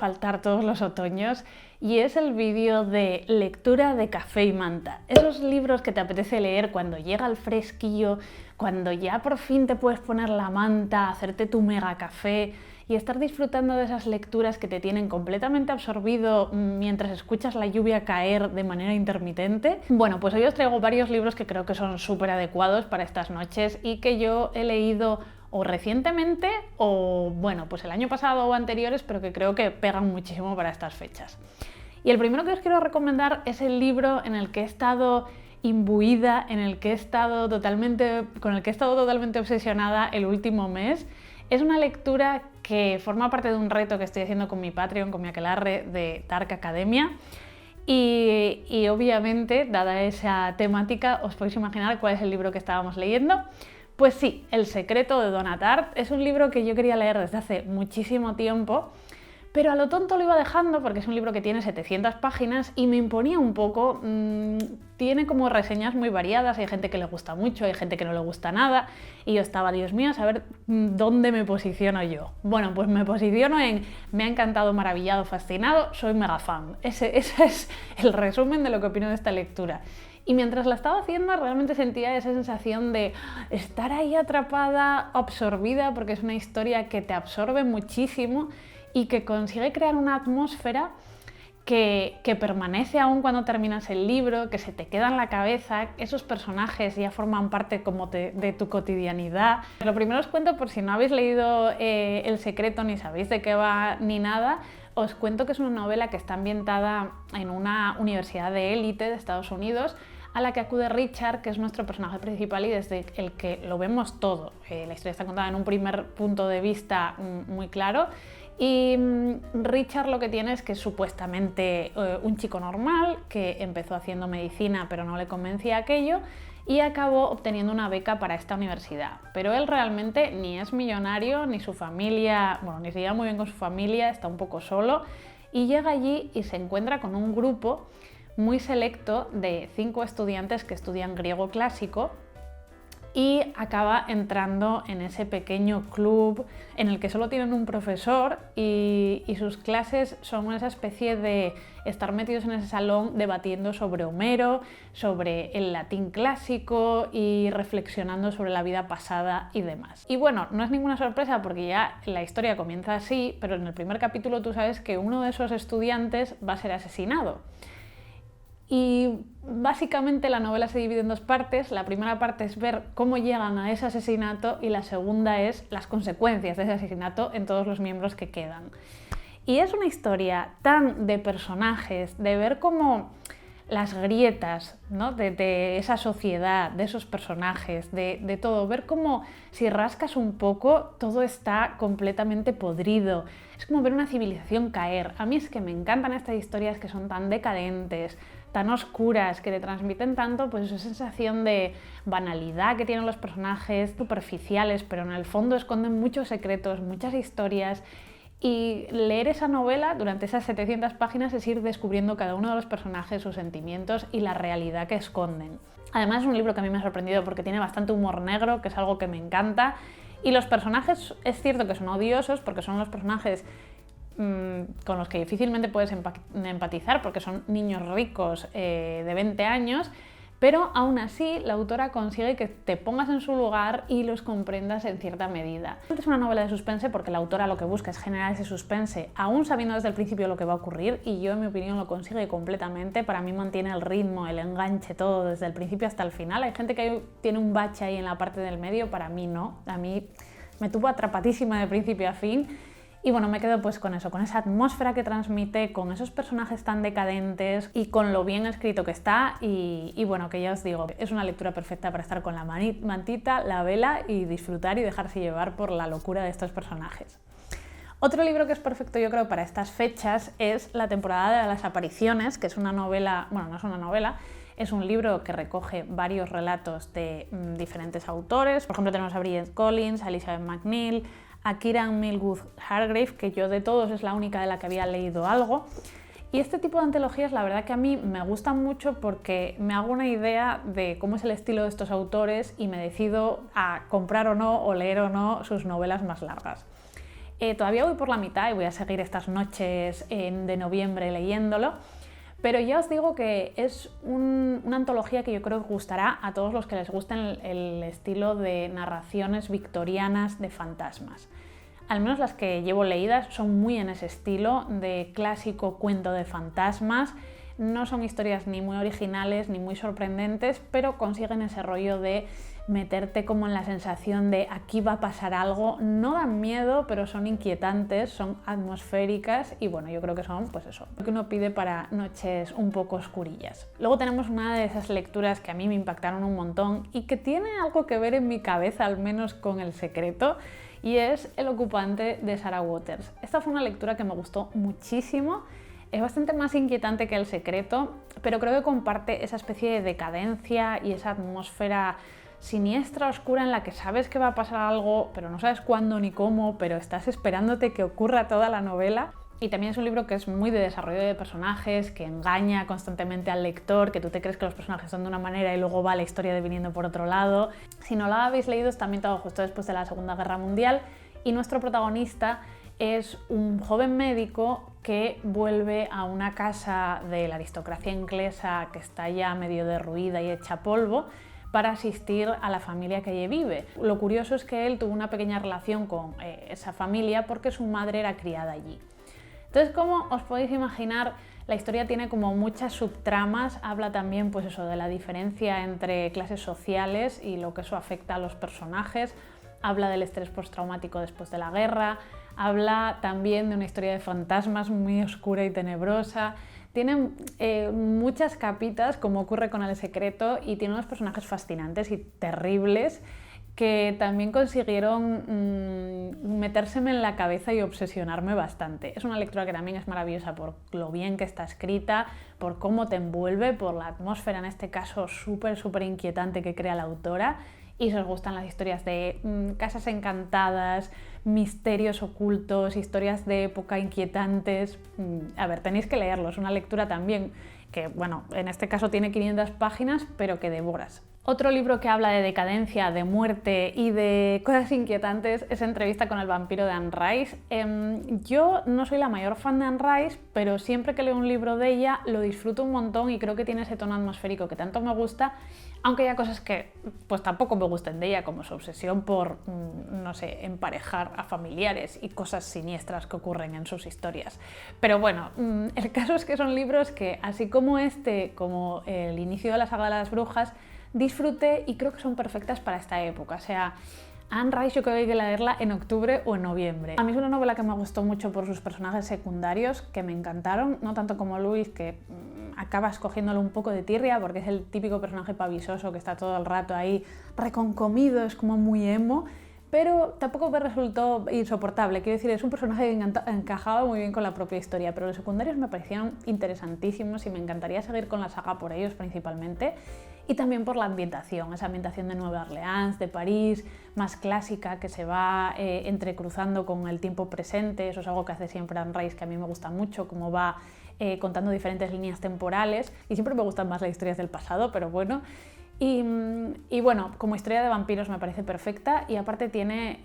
faltar todos los otoños y es el vídeo de lectura de café y manta. Esos libros que te apetece leer cuando llega el fresquillo, cuando ya por fin te puedes poner la manta, hacerte tu mega café y estar disfrutando de esas lecturas que te tienen completamente absorbido mientras escuchas la lluvia caer de manera intermitente. Bueno, pues hoy os traigo varios libros que creo que son súper adecuados para estas noches y que yo he leído o recientemente o bueno, pues el año pasado o anteriores, pero que creo que pegan muchísimo para estas fechas. Y el primero que os quiero recomendar es el libro en el que he estado imbuida, con el que he estado totalmente obsesionada el último mes. Es una lectura que forma parte de un reto que estoy haciendo con mi Patreon, con mi aquelarre de Dark Academia. Y obviamente, dada esa temática, os podéis imaginar cuál es el libro que estábamos leyendo. Pues sí, El secreto de Donna Tartt es un libro que yo quería leer desde hace muchísimo tiempo, pero a lo tonto lo iba dejando porque es un libro que tiene 700 páginas y me imponía un poco. Tiene como reseñas muy variadas, hay gente que le gusta mucho, hay gente que no le gusta nada y yo estaba, Dios mío, a saber dónde me posiciono yo. Bueno, pues me posiciono en me ha encantado, maravillado, fascinado, soy mega fan. Ese es el resumen de lo que opino de esta lectura. Y mientras la estaba haciendo realmente sentía esa sensación de estar ahí atrapada, absorbida, porque es una historia que te absorbe muchísimo y que consigue crear una atmósfera que permanece aún cuando terminas el libro, que se te queda en la cabeza. Esos personajes ya forman parte como de tu cotidianidad. Lo primero os cuento, por si no habéis leído El secreto ni sabéis de qué va ni nada, os cuento que es una novela que está ambientada en una universidad de élite de Estados Unidos a la que acude Richard, que es nuestro personaje principal y desde el que lo vemos todo. La historia está contada en un primer punto de vista muy claro y Richard lo que tiene es que es supuestamente un chico normal que empezó haciendo medicina pero no le convencía aquello y acabó obteniendo una beca para esta universidad. Pero él realmente ni es millonario, ni su familia, bueno, ni se lleva muy bien con su familia, está un poco solo y llega allí y se encuentra con un grupo muy selecto de 5 estudiantes que estudian griego clásico y acaba entrando en ese pequeño club en el que solo tienen un profesor y sus clases son esa especie de estar metidos en ese salón debatiendo sobre Homero, sobre el latín clásico y reflexionando sobre la vida pasada y demás. Y bueno, no es ninguna sorpresa porque ya la historia comienza así, pero en el primer capítulo tú sabes que uno de esos estudiantes va a ser asesinado. Y básicamente la novela se divide en 2 partes. La primera parte es ver cómo llegan a ese asesinato y la segunda es las consecuencias de ese asesinato en todos los miembros que quedan. Y es una historia tan de personajes, de ver cómo las grietas, ¿no? de esa sociedad, de esos personajes, de todo, ver cómo si rascas un poco todo está completamente podrido. Es como ver una civilización caer. A mí es que me encantan estas historias que son tan decadentes, tan oscuras, que te transmiten tanto pues esa sensación de banalidad que tienen los personajes, superficiales, pero en el fondo esconden muchos secretos, muchas historias. Y leer esa novela durante esas 700 páginas es ir descubriendo cada uno de los personajes, sus sentimientos y la realidad que esconden. Además es un libro que a mí me ha sorprendido porque tiene bastante humor negro, que es algo que me encanta. Y los personajes es cierto que son odiosos porque son los personajes con los que difícilmente puedes empatizar porque son niños ricos de 20 años, pero aún así la autora consigue que te pongas en su lugar y los comprendas en cierta medida. Es una novela de suspense porque la autora lo que busca es generar ese suspense, aún sabiendo desde el principio lo que va a ocurrir, y yo en mi opinión lo consigue completamente. Para mí mantiene el ritmo, el enganche, todo desde el principio hasta el final. Hay gente que tiene un bache ahí en la parte del medio, para mí no. A mí me tuvo atrapadísima de principio a fin. Y bueno, me quedo pues con eso, con esa atmósfera que transmite, con esos personajes tan decadentes y con lo bien escrito que está y bueno, que ya os digo, es una lectura perfecta para estar con la mantita, la vela y disfrutar y dejarse llevar por la locura de estos personajes. Otro libro que es perfecto yo creo para estas fechas es La temporada de las apariciones, que es una novela, bueno, no es una novela, es un libro que recoge varios relatos de diferentes autores. Por ejemplo, tenemos a Bridget Collins, a Elizabeth McNeill, a Kieran Millwood Hargrave, que yo de todos es la única de la que había leído algo. Y este tipo de antologías la verdad que a mí me gustan mucho porque me hago una idea de cómo es el estilo de estos autores y me decido a comprar o no, o leer o no sus novelas más largas. Todavía voy por la mitad y voy a seguir estas noches de noviembre leyéndolo, pero ya os digo que es una antología que yo creo que gustará a todos los que les gusten el estilo de narraciones victorianas de fantasmas. Al menos las que llevo leídas son muy en ese estilo de clásico cuento de fantasmas. No son historias ni muy originales ni muy sorprendentes, pero consiguen ese rollo de meterte como en la sensación de aquí va a pasar algo. No dan miedo, pero son inquietantes, son atmosféricas y bueno, yo creo que son pues eso, lo que uno pide para noches un poco oscurillas. Luego tenemos una de esas lecturas que a mí me impactaron un montón y que tiene algo que ver en mi cabeza, al menos con El secreto, y es El ocupante de Sarah Waters. Esta fue una lectura que me gustó muchísimo. Es bastante más inquietante que El secreto, pero creo que comparte esa especie de decadencia y esa atmósfera siniestra, oscura, en la que sabes que va a pasar algo, pero no sabes cuándo ni cómo, pero estás esperándote que ocurra toda la novela. Y también es un libro que es muy de desarrollo de personajes, que engaña constantemente al lector, que tú te crees que los personajes son de una manera y luego va la historia deviniendo por otro lado. Si no la habéis leído, está ambientado justo después de la Segunda Guerra Mundial y nuestro protagonista es un joven médico que vuelve a una casa de la aristocracia inglesa que está ya medio derruida y hecha polvo para asistir a la familia que allí vive. Lo curioso es que él tuvo una pequeña relación con esa familia porque su madre era criada allí. Entonces, como os podéis imaginar, la historia tiene como muchas subtramas, habla también pues eso, de la diferencia entre clases sociales y lo que eso afecta a los personajes, habla del estrés postraumático después de la guerra, habla también de una historia de fantasmas muy oscura y tenebrosa. Tiene muchas capitas, como ocurre con El secreto, y tiene unos personajes fascinantes y terribles que también consiguieron metérseme en la cabeza y obsesionarme bastante. Es una lectura que también es maravillosa por lo bien que está escrita, por cómo te envuelve, por la atmósfera, en este caso súper inquietante que crea la autora. Y si os gustan las historias de casas encantadas, misterios ocultos, historias de época inquietantes, a ver, tenéis que leerlo, es una lectura también que, bueno, en este caso tiene 500 páginas, pero que devoras. Otro libro que habla de decadencia, de muerte y de cosas inquietantes es Entrevista con el vampiro de Anne Rice. Yo no soy la mayor fan de Anne Rice, pero siempre que leo un libro de ella lo disfruto un montón y creo que tiene ese tono atmosférico que tanto me gusta, aunque haya cosas que pues tampoco me gusten de ella, como su obsesión por, no sé, emparejar a familiares y cosas siniestras que ocurren en sus historias. Pero bueno, el caso es que son libros que, así como este, como el inicio de la saga de las brujas, disfruté y creo que son perfectas para esta época. O sea, Anne Rice yo creo que hay que leerla en octubre o en noviembre. A mí es una novela que me gustó mucho por sus personajes secundarios, que me encantaron, no tanto como Louis, que acabas cogiéndolo un poco de tirria porque es el típico personaje pavisoso que está todo el rato ahí reconcomido, es como muy emo, pero tampoco me resultó insoportable. Quiero decir, es un personaje que encajaba muy bien con la propia historia, pero los secundarios me parecieron interesantísimos y me encantaría seguir con la saga por ellos principalmente. Y también por la ambientación, esa ambientación de Nueva Orleans, de París, más clásica, que se va entrecruzando con el tiempo presente. Eso es algo que hace siempre Anne Rice, que a mí me gusta mucho, cómo va contando diferentes líneas temporales. Y siempre me gustan más las historias del pasado, pero bueno. Y bueno, como historia de vampiros me parece perfecta, y aparte tiene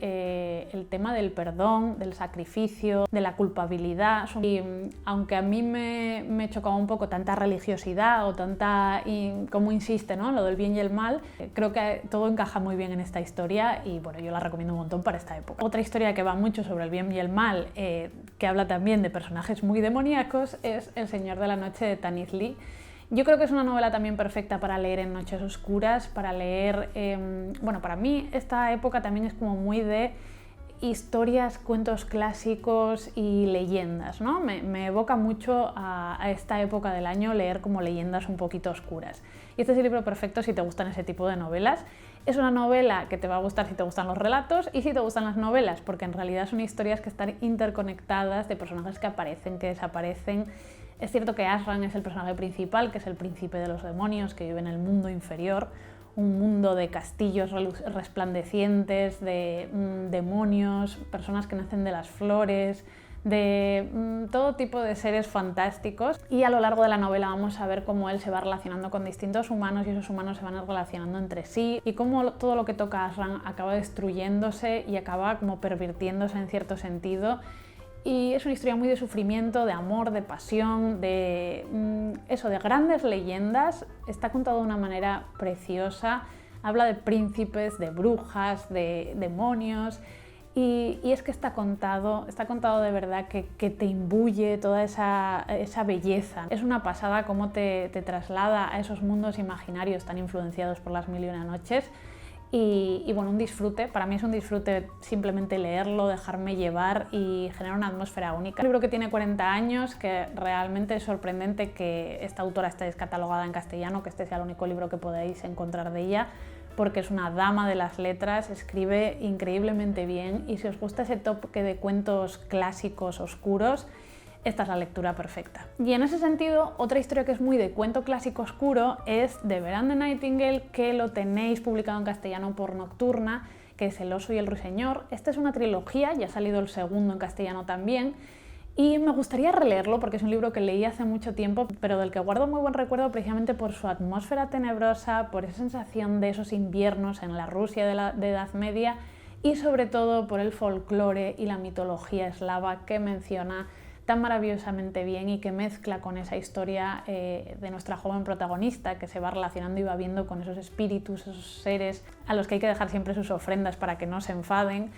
el tema del perdón, del sacrificio, de la culpabilidad. Y aunque a mí me chocaba un poco tanta religiosidad o tanta, como insiste, ¿no?, lo del bien y el mal, creo que todo encaja muy bien en esta historia y bueno, yo la recomiendo un montón para esta época. Otra historia que va mucho sobre el bien y el mal, que habla también de personajes muy demoníacos, es El Señor de la Noche de Tanith Lee. Yo creo que es una novela también perfecta para leer en noches oscuras, para leer... bueno, para mí esta época también es como muy de historias, cuentos clásicos y leyendas, ¿no? Me evoca mucho a esta época del año leer como leyendas un poquito oscuras. Y este es el libro perfecto si te gustan ese tipo de novelas. Es una novela que te va a gustar si te gustan los relatos y si te gustan las novelas, porque en realidad son historias que están interconectadas, de personajes que aparecen, que desaparecen. Es cierto que Aslan es el personaje principal, que es el príncipe de los demonios, que vive en el mundo inferior, un mundo de castillos resplandecientes, de demonios, personas que nacen de las flores, de todo tipo de seres fantásticos, y a lo largo de la novela vamos a ver cómo él se va relacionando con distintos humanos y esos humanos se van relacionando entre sí y cómo todo lo que toca a Aslan acaba destruyéndose y acaba como pervirtiéndose en cierto sentido. Y es una historia muy de sufrimiento, de amor, de pasión, de grandes leyendas. Está contado de una manera preciosa, habla de príncipes, de brujas, de demonios. Y es que está contado de verdad que te imbuye toda esa belleza. Es una pasada cómo te traslada a esos mundos imaginarios tan influenciados por las mil y una noches. Y bueno, un disfrute, para mí es un disfrute simplemente leerlo, dejarme llevar y generar una atmósfera única. Un libro que tiene 40 años, que realmente es sorprendente que esta autora esté descatalogada en castellano, que este sea el único libro que podéis encontrar de ella, porque es una dama de las letras, escribe increíblemente bien y si os gusta ese toque de cuentos clásicos oscuros, esta es la lectura perfecta. Y en ese sentido, otra historia que es muy de cuento clásico oscuro es de Verande Nightingale, que lo tenéis publicado en castellano por Nocturna, que es El oso y el ruiseñor. Esta es una trilogía, ya ha salido el segundo en castellano también, y me gustaría releerlo porque es un libro que leí hace mucho tiempo, pero del que guardo muy buen recuerdo precisamente por su atmósfera tenebrosa, por esa sensación de esos inviernos en la Rusia de Edad Media y sobre todo por el folclore y la mitología eslava que menciona tan maravillosamente bien y que mezcla con esa historia de nuestra joven protagonista que se va relacionando y va viendo con esos espíritus, esos seres a los que hay que dejar siempre sus ofrendas para que no se enfaden.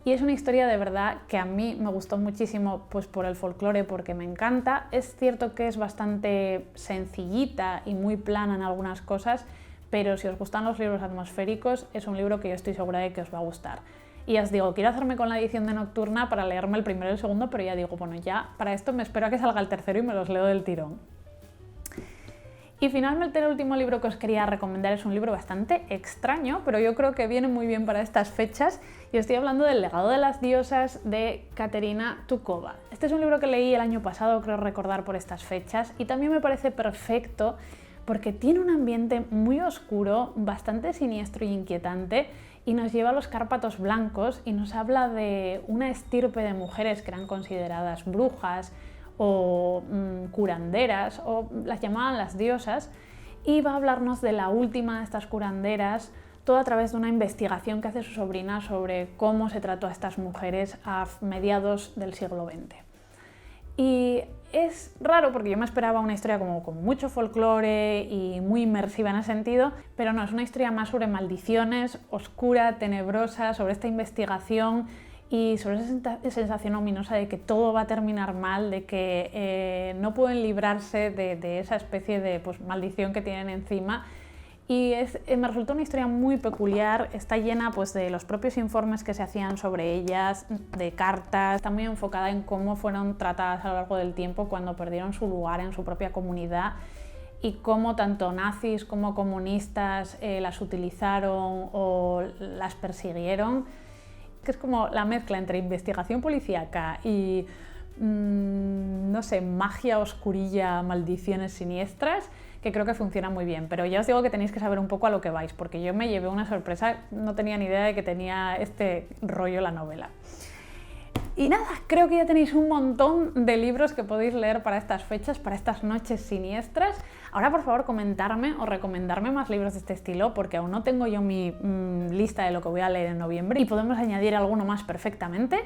Y es una historia de verdad que a mí me gustó muchísimo pues por el folclore, porque me encanta. Es cierto que es bastante sencillita y muy plana en algunas cosas, pero si os gustan los libros atmosféricos es un libro que yo estoy segura de que os va a gustar. Y os digo, quiero hacerme con la edición de Nocturna para leerme el primero y el segundo, pero ya digo, bueno, ya para esto me espero a que salga el tercero y me los leo del tirón. Y finalmente el último libro que os quería recomendar es un libro bastante extraño, pero yo creo que viene muy bien para estas fechas, y estoy hablando del Legado de las diosas de Katerina Tukova. Este es un libro que leí el año pasado, creo recordar, por estas fechas, y también me parece perfecto porque tiene un ambiente muy oscuro, bastante siniestro y inquietante, y nos lleva a los Cárpatos blancos y nos habla de una estirpe de mujeres que eran consideradas brujas o curanderas, o las llamaban las diosas, y va a hablarnos de la última de estas curanderas, todo a través de una investigación que hace su sobrina sobre cómo se trató a estas mujeres a mediados del siglo XX. Y es raro porque yo me esperaba una historia como con mucho folclore y muy inmersiva en ese sentido, pero no, es una historia más sobre maldiciones, oscura, tenebrosa, sobre esta investigación y sobre esa sensación ominosa de que todo va a terminar mal, de que no pueden librarse de esa especie de maldición que tienen encima. Y me resultó una historia muy peculiar, está llena de los propios informes que se hacían sobre ellas, de cartas, está muy enfocada en cómo fueron tratadas a lo largo del tiempo cuando perdieron su lugar en su propia comunidad y cómo tanto nazis como comunistas las utilizaron o las persiguieron, que es como la mezcla entre investigación policíaca y no sé, magia oscurilla, maldiciones siniestras, que creo que funciona muy bien, pero ya os digo que tenéis que saber un poco a lo que vais, porque yo me llevé una sorpresa, no tenía ni idea de que tenía este rollo la novela. Y nada, creo que ya tenéis un montón de libros que podéis leer para estas fechas, para estas noches siniestras. Ahora, por favor, comentarme o recomendarme más libros de este estilo, porque aún no tengo yo mi lista de lo que voy a leer en noviembre y podemos añadir alguno más perfectamente.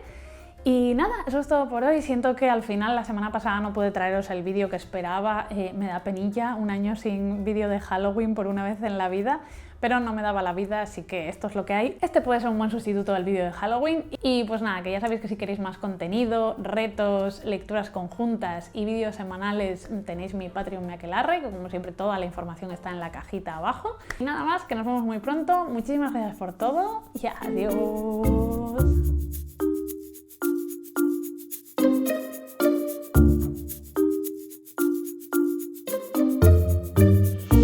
Y nada, eso es todo por hoy. Siento que al final la semana pasada no pude traeros el vídeo que esperaba. Me da penilla, un año sin vídeo de Halloween por una vez en la vida, pero no me daba la vida, así que esto es lo que hay. Este puede ser un buen sustituto del vídeo de Halloween. Y pues nada, que ya sabéis que si queréis más contenido, retos, lecturas conjuntas y vídeos semanales, tenéis mi Patreon Miakelarre, que como siempre toda la información está en la cajita abajo. Y nada más, que nos vemos muy pronto. Muchísimas gracias por todo y adiós.